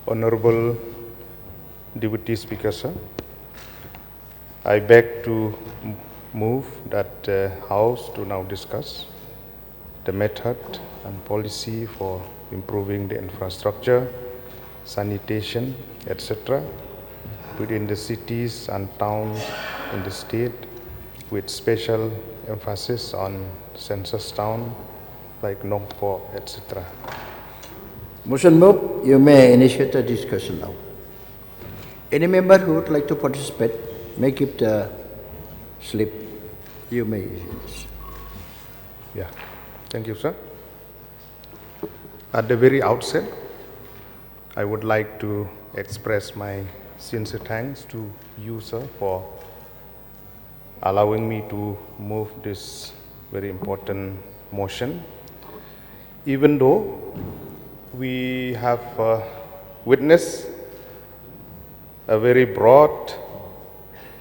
Honorable Deputy Speaker, sir, I beg to move that the House to now discuss the method and policy for improving the infrastructure, sanitation, etc. within the cities and towns in the state, with special emphasis on census town like Nongpo, etc. Motion moved. You may initiate the discussion now. Any member who would like to participate may give the slip. You may. Yeah, thank you, sir. At the very outset, I would like to express my sincere thanks to you, sir, for allowing me to move this very important motion. Even though we have witnessed a very broad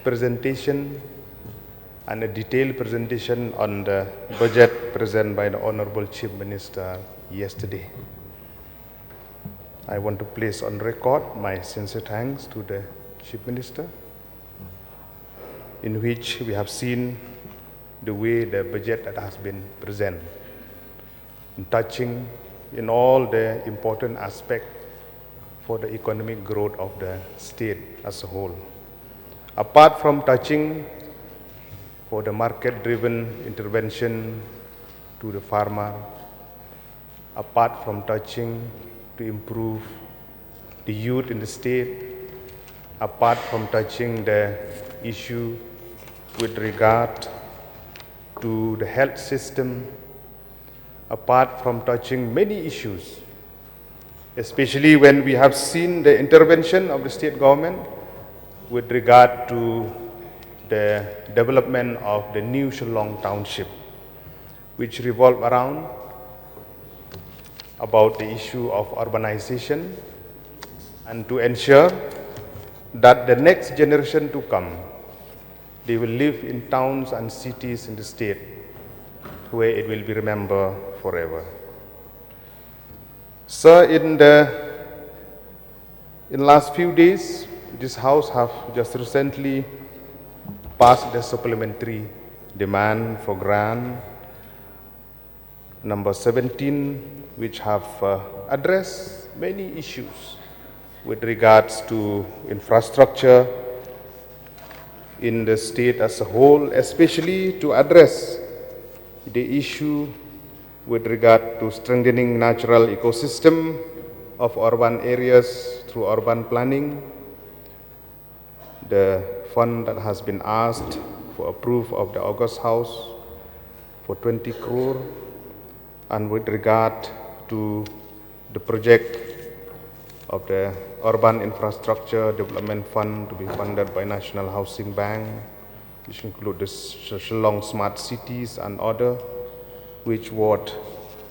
presentation and a detailed presentation on the budget presented by the Honorable Chief Minister yesterday, I want to place on record my sincere thanks to the Chief Minister, in which we have seen the way the budget that has been presented, touching in all the important aspects for the economic growth of the state as a whole. Apart from touching for the market-driven intervention to the farmer, apart from touching to improve the youth in the state, apart from touching the issue with regard to the health system, apart from touching many issues, especially when we have seen the intervention of the state government with regard to the development of the new Shillong Township, which revolve around about the issue of urbanization and to ensure that the next generation to come, they will live in towns and cities in the state where it will be remembered forever. Sir, in last few days, this House have just recently passed the supplementary demand for grant number 17, which have addressed many issues with regards to infrastructure in the state as a whole, especially to address the issue with regard to strengthening natural ecosystem of urban areas through urban planning. The fund that has been asked for approval of the August House for 20 crore, and with regard to the project of the Urban Infrastructure Development Fund to be funded by National Housing Bank, which include the Shillong Smart Cities and other, which worth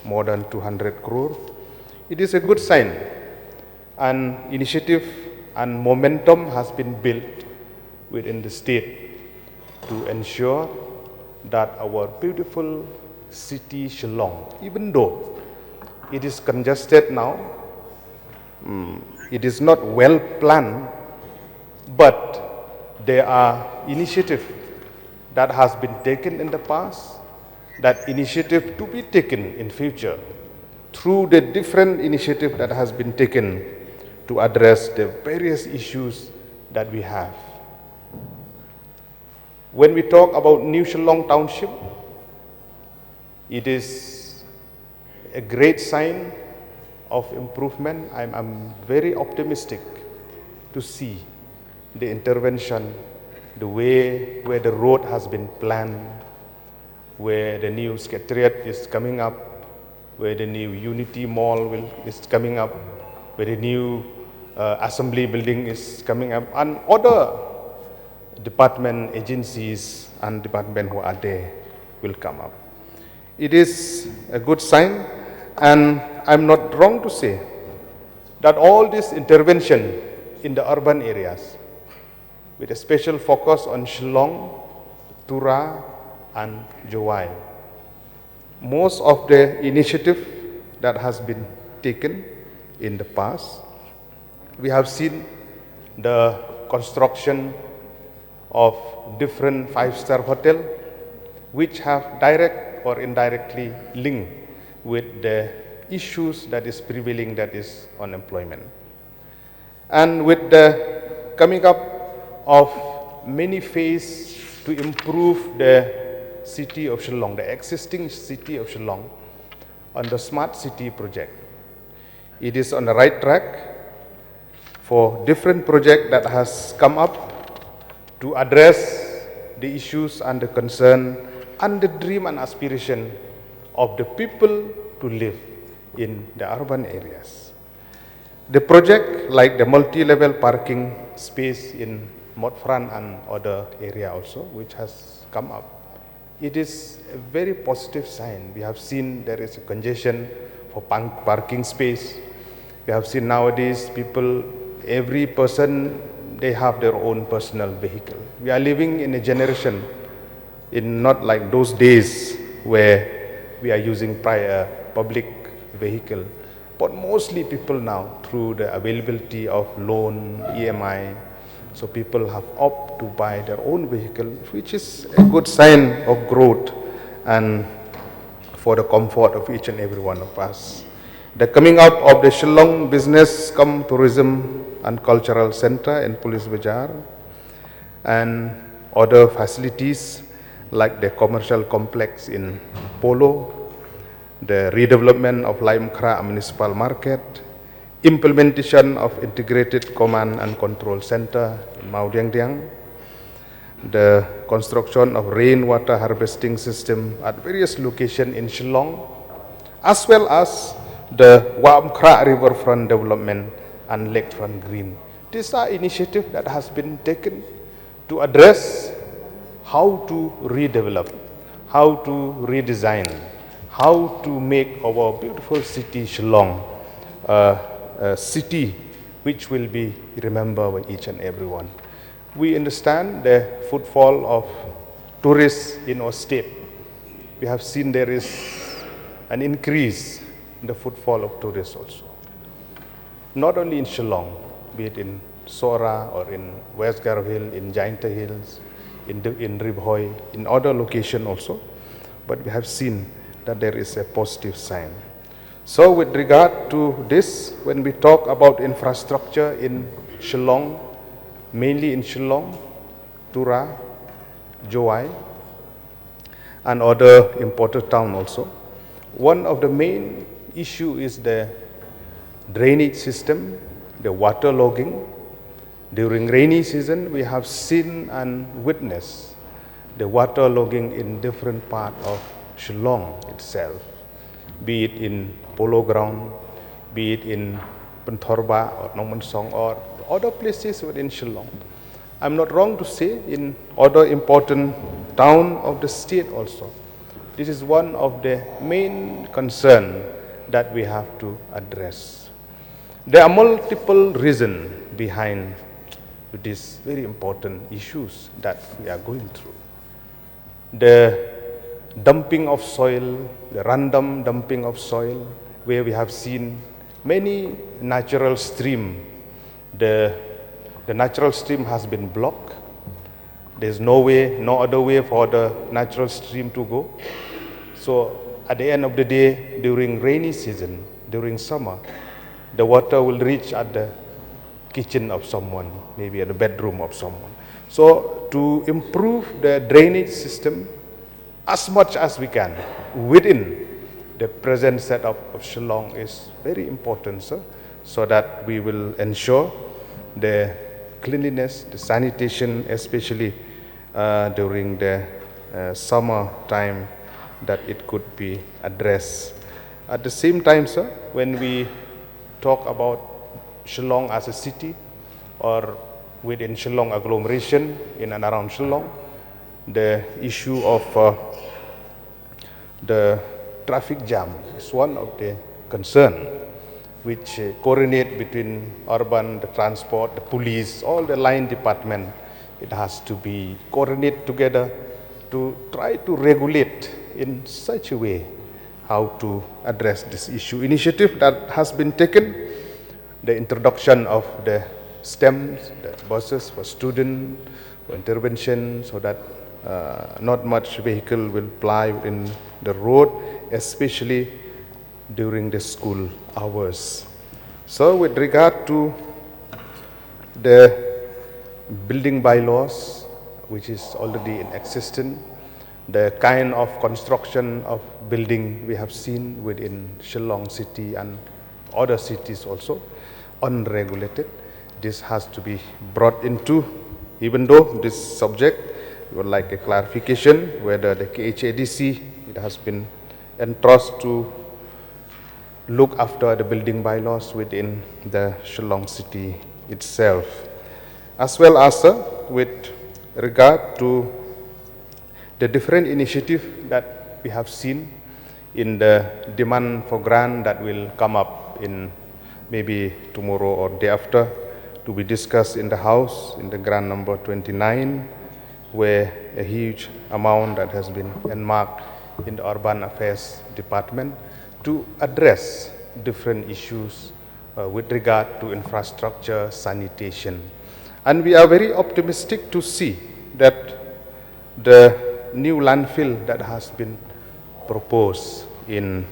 more than 200 crore. It is a good sign. An initiative and momentum has been built within the state to ensure that our beautiful city Shillong, even though it is congested now, it is not well planned, but there are initiatives that has been taken in the past, that initiative to be taken in future through the different initiative that has been taken to address the various issues that we have. When we talk about New Shillong Township, it is a great sign of improvement. I'm very optimistic to see the intervention, the way where the road has been planned, where the new Secretariat is coming up, where the new Unity Mall is coming up, where the new assembly building is coming up, and other department, agencies, and departments who are there will come up. It is a good sign, and I'm not wrong to say that all this intervention in the urban areas, with a special focus on Shillong, Tura, and Jowai, most of the initiative that has been taken in the past We have seen the construction of different five-star hotels, which have direct or indirectly linked with the issues that is prevailing, that is unemployment. And with the coming up of many phases to improve the city of Shillong, the existing city of Shillong, on the smart city project, it is on the right track for different projects that has come up to address the issues and the concern and the dream and aspiration of the people to live in the urban areas. The project, like the multi-level parking space in Motfran and other area also, which has come up, it is a very positive sign. We have seen there is a congestion for parking space. We have seen nowadays people, every person, they have their own personal vehicle. We are living in a generation, in not like those days where we are using prior public vehicle, but mostly people now through the availability of loan, EMI, so people have opted to buy their own vehicle, which is a good sign of growth and for the comfort of each and every one of us. The coming up of the Shillong Business cum Tourism and Cultural Center in Police Bazaar and other facilities like the commercial complex in Polo, the redevelopment of Laim Kra Municipal Market, implementation of Integrated Command and Control Center in Maudiangdiang, the construction of rainwater harvesting system at various locations in Shillong, as well as the Waam Kra riverfront development and lakefront green. These are initiatives that has been taken to address how to redevelop, how to redesign, how to make our beautiful city Shillong a city which will be remembered by each and everyone. We understand the footfall of tourists in our state. We have seen there is an increase in the footfall of tourists also. Not only in Shillong, be it in Sora or in West Garo Hill, in Jainta Hills, in Ribhoi, in other locations also, but we have seen that there is a positive sign. So with regard to this, when we talk about infrastructure in Shillong, mainly in Shillong, Tura, Jowai, and other important towns also, one of the main issue is the drainage system, the water logging. During rainy season, we have seen and witnessed the water logging in different parts of Shillong itself, be it in Polo Ground, be it in Pentorba or Nomansong or other places within Shillong. I'm not wrong to say in other important towns of the state also. This is one of the main concerns that we have to address. There are multiple reasons behind these very important issues that we are going through. The dumping of soil, the random dumping of soil, where we have seen many natural streams. The natural stream has been blocked. There's no way, no other way for the natural stream to go. So at the end of the day, during rainy season, during summer, the water will reach at the kitchen of someone, maybe at the bedroom of someone. So to improve the drainage system as much as we can within the present setup of Shillong is very important, sir, so that we will ensure the cleanliness, the sanitation, especially during the summer time, that it could be addressed. At the same time, sir, when we talk about Shillong as a city or within Shillong agglomeration in and around Shillong, the issue of the traffic jam is one of the concern which coordinate between urban, the transport, the police, all the line department. It has to be coordinated together to try to regulate in such a way how to address this issue. Initiative that has been taken the introduction of the STEMs, the buses for student, for intervention, so that not much vehicle will ply in the road, especially during the school hours. So with regard to the building bylaws, which is already in existence, the kind of construction of building we have seen within Shillong city and other cities also, unregulated. This has to be brought into, even though this subject, we would like a clarification whether the KHADC, it has been entrusted to look after the building bylaws within the Shillong city itself, as well as with regard to the different initiatives that we have seen in the demand for grant that will come up in maybe tomorrow or day after, to be discussed in the House in the grant number 29, where a huge amount that has been earmarked in the Urban Affairs Department to address different issues with regard to infrastructure, sanitation. And we are very optimistic to see that the new landfill that has been proposed in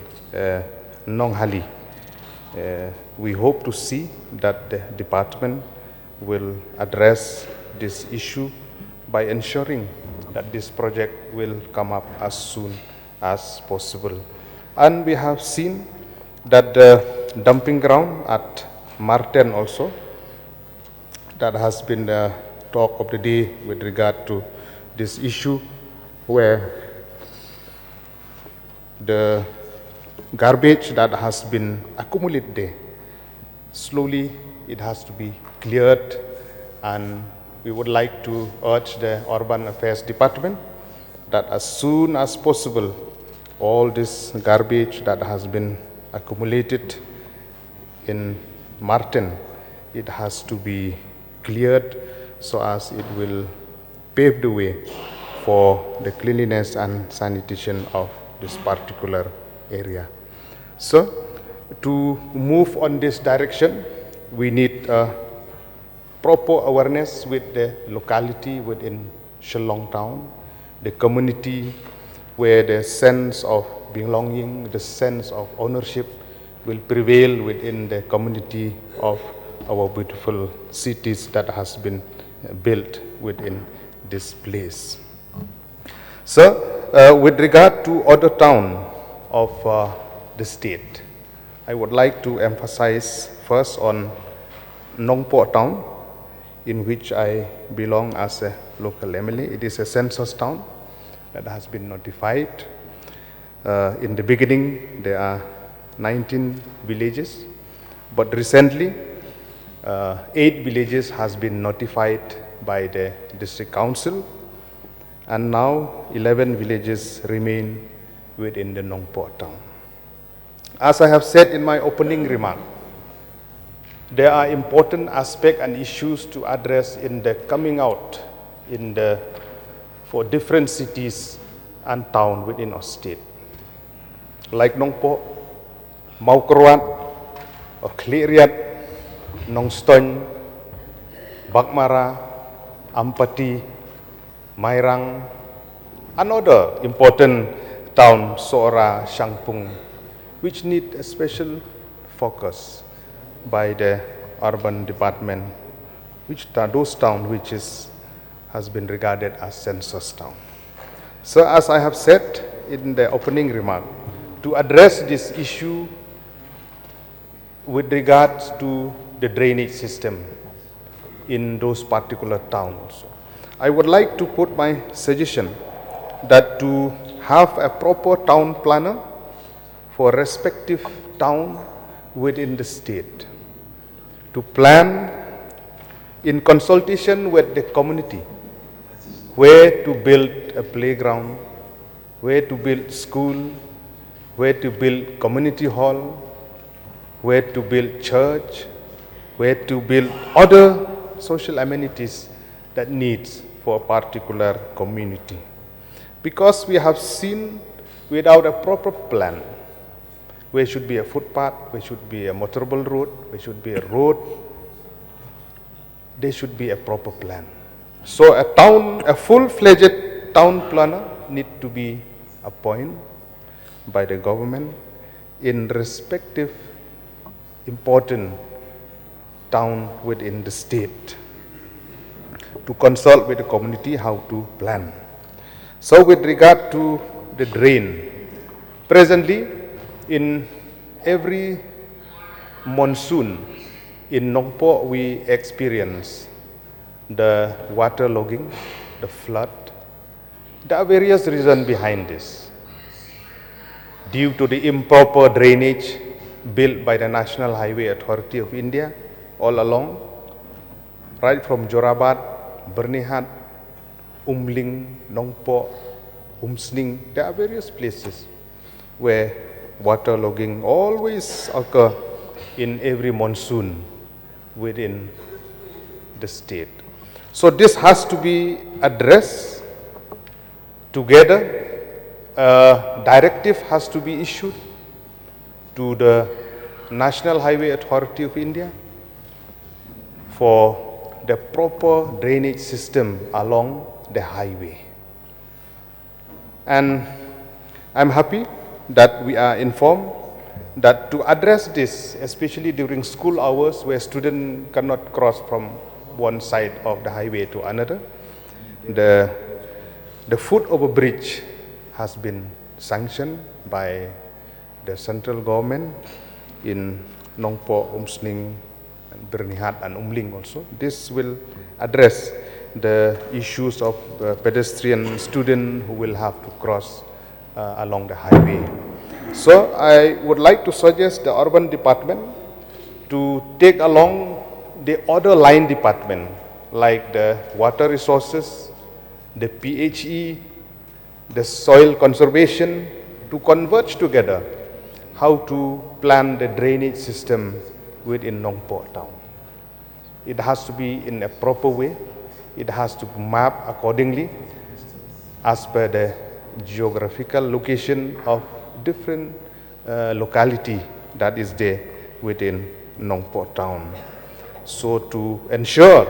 Nonghali, we hope to see that the department will address this issue by ensuring that this project will come up as soon as possible. And we have seen that the dumping ground at Marten also, that has been the talk of the day with regard to this issue, where the garbage that has been accumulated there, slowly it has to be cleared, and we would like to urge the Urban Affairs Department that as soon as possible, all this garbage that has been accumulated in Marten, it has to be cleared so as it will pave the way for the cleanliness and sanitation of this particular area. So, to move on this direction, we need proper awareness with the locality within Shillong town, the community, where the sense of belonging, the sense of ownership will prevail within the community of our beautiful cities that has been built within this place. So, with regard to other town of the state, I would like to emphasize first on Nongpo town, in which I belong as a local MLA. It is a census town that has been notified. In the beginning, there are 19 villages, but recently, 8 villages has been notified by the district council, and now 11 villages remain within the Nongpo town. As I have said in my opening remark, there are important aspects and issues to address in the coming out for different cities and towns within our state. Like Nongpo, Maukerwat, or Kliriat, Nongstoin, Bakmara, Ampati, Mayrang, and other important towns, Sora, Shangpung, which need a special focus by the urban department, which are those towns which has been regarded as census town. So, as I have said in the opening remark, to address this issue with regards to the drainage system in those particular towns, I would like to put my suggestion that to have a proper town planner for respective town within the state, to plan in consultation with the community where to build a playground, where to build school, where to build community hall, where to build church, where to build other social amenities that needs for a particular community. Because we have seen without a proper plan, where should be a footpath, where should be a motorable road, where should be a road. There should be a proper plan. So a full-fledged town planner need to be appointed by the government in respective important town within the state to consult with the community how to plan. So with regard to the drain, presently in every monsoon in Nongpo we experience the water logging, the flood. There are various reasons behind this. Due to the improper drainage built by the National Highway Authority of India all along, right from Jorabat, Bernihat, Umling, Nongpo, Umsning, there are various places where water logging always occur in every monsoon within the state. So this has to be addressed together. A directive has to be issued to the National Highway Authority of India for the proper drainage system along the highway. And I'm happy that we are informed that to address this, especially during school hours where students cannot cross from one side of the highway to another, the foot over bridge has been sanctioned by the central government in Nongpo, Umsning, and Bernihat and Umling also. This will address the issues of pedestrian students who will have to cross along the highway. So I would like to suggest the urban department to take along the other line department like the water resources, the PHE, the soil conservation, to converge together how to plan the drainage system within Nongpo town. It has to be in a proper way. It has to map accordingly as per the geographical location of different locality that is there within Nongpo town. So to ensure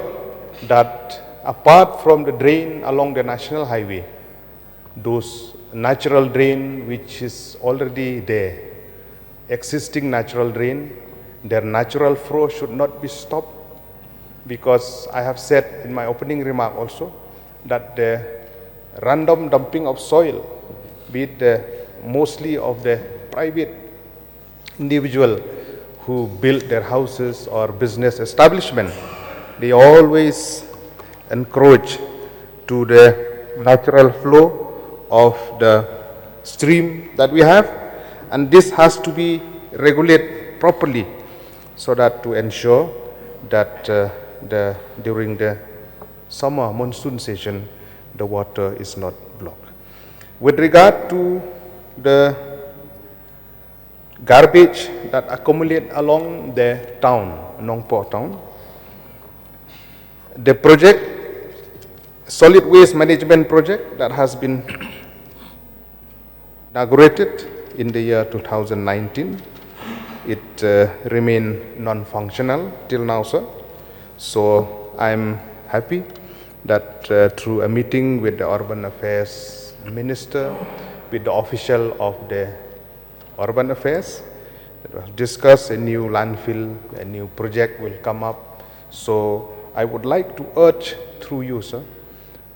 that apart from the drain along the national highway, those natural drain which is already there, existing natural drain, their natural flow should not be stopped, because I have said in my opening remark also that the random dumping of soil, be it mostly of the private individual who build their houses or business establishment, they always encroach to the natural flow of the stream that we have, and this has to be regulated properly so that to ensure that during the summer monsoon season the water is not blocked. With regard to the garbage that accumulate along the town, Nongpo town, the project, solid waste management project that has been inaugurated in the year 2019, it remained non-functional till now, sir. So I'm happy that through a meeting with the Urban Affairs Minister, with the official of the Urban Affairs, discuss a new landfill, a new project will come up. So I would like to urge through you, sir,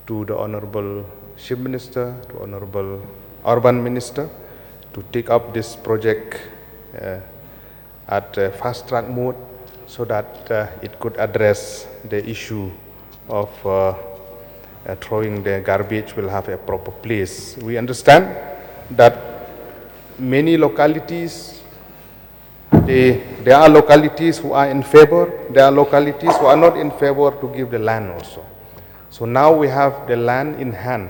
to the Honorable Chief Minister, to Honorable Urban Minister, to take up this project at a fast-track mode so that it could address the issue of throwing the garbage will have a proper place. We understand that many localities, there are localities who are in favor, there are localities who are not in favor to give the land also. So now we have the land in hand,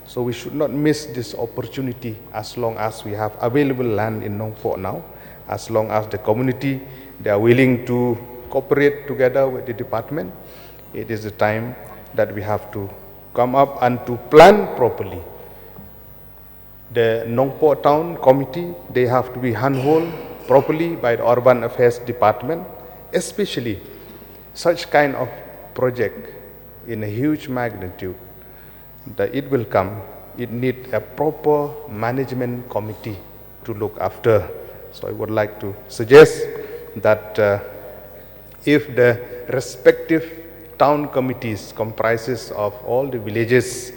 so we should not miss this opportunity as long as we have available land in Nongpo now, as long as the community, they are willing to cooperate together with the department. It is the time that we have to come up and to plan properly The Nongpo Town Committee, they have to be handheld properly by the Urban Affairs Department, especially such kind of project in a huge magnitude that it will come. It needs a proper management committee to look after. So I would like to suggest that if the respective town committees comprises of all the villages,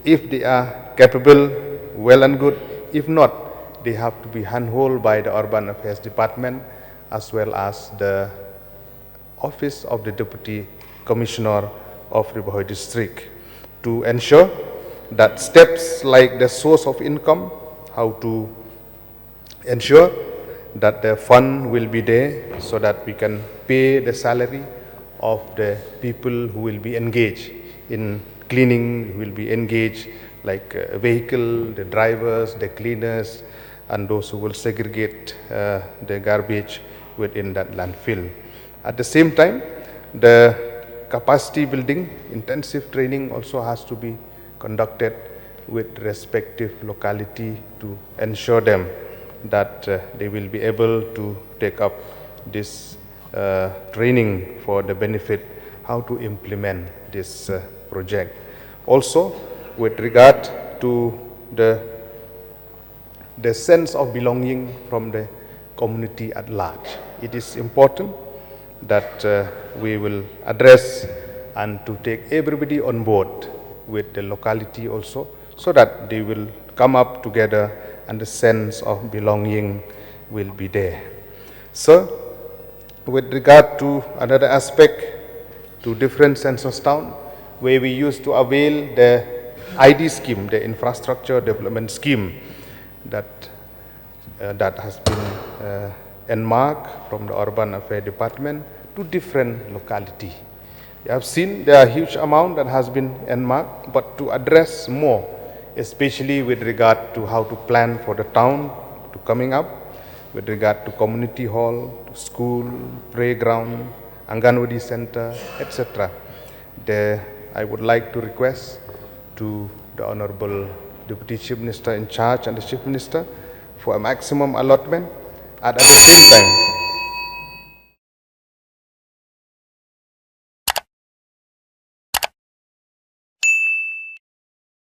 if they are capable, well and good. If not, they have to be handheld by the Urban Affairs Department as well as the Office of the Deputy Commissioner of Riverhoi District to ensure that steps like the source of income, how to ensure that the fund will be there so that we can pay the salary of the people who will be engaged in cleaning, who will be engaged like vehicle, the drivers, the cleaners, and those who will segregate the garbage within that landfill. At the same time, the capacity building, intensive training also has to be conducted with respective locality to ensure them that they will be able to take up this training for the benefit how to implement this project. Also, with regard to the sense of belonging from the community at large, it is important that we will address and to take everybody on board with the locality also, so that they will come up together and the sense of belonging will be there. So, with regard to another aspect, to different census town, where we used to avail the ID scheme, the infrastructure development scheme, that has been enmarked from the Urban Affairs Department to different locality. You have seen there are huge amount that has been enmarked, but to address more, especially with regard to how to plan for the town to coming up, with regard to community hall, to school, playground, Anganwadi center, etc. I would like to request to the Honorable Deputy Chief Minister in charge and the Chief Minister for a maximum allotment, and at the same time